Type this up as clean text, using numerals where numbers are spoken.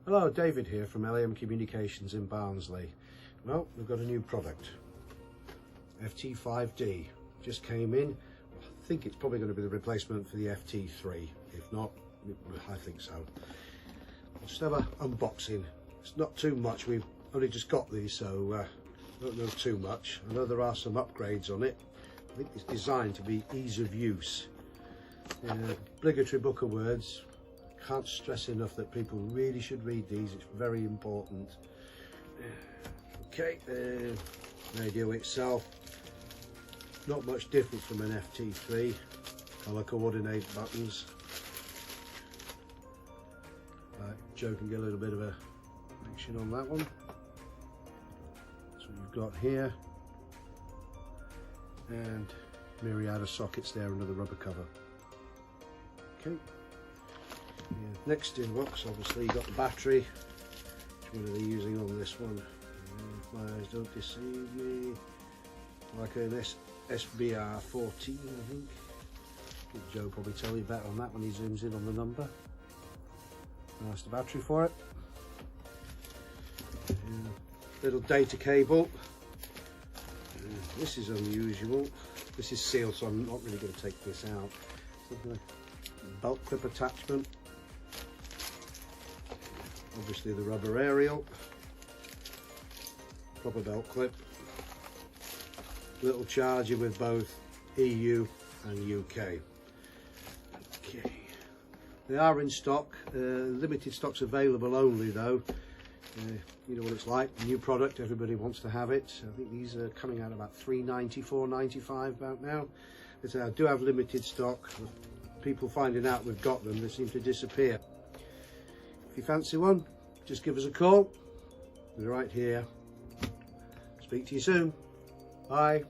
Hello, David here from LAM Communications in Barnsley. Well, we've got a new product, FT-5DE. Just came in. I think it's probably going to be the replacement for the FT-3. If not, I think so. I'll just have an unboxing. It's not too much. We've only just got these, so I don't know too much. I know there are some upgrades on it. I think it's designed to be ease of use. Obligatory book of words. Can't stress enough that people really should read these. It's very important. Okay, radio itself, not much different from an FT3. Colour coordinate buttons. Joe can get a little bit of a action on that one. That's what you've got here, and myriad of sockets there under the rubber cover. Okay. Yeah, next in box, obviously you got the battery. Which one are they using on this one? If my eyes don't deceive me, like an SBR14, I think. Joe will probably tell you better on that when he zooms in on the number. That's the battery for it. Little data cable. This is unusual. This is sealed, so I'm not really going to take this out. Belt clip attachment. Obviously the rubber aerial, proper belt clip, little charger with both EU and UK. Okay, they are in stock. Limited stock's available only though. You know what it's like, new product, everybody wants to have it. I think these are coming out about £3.90, £4.95 about now. But I do have limited stock. People finding out we've got them, they seem to disappear. If you fancy one, just give us a call. We're right here. Speak to you soon. Bye.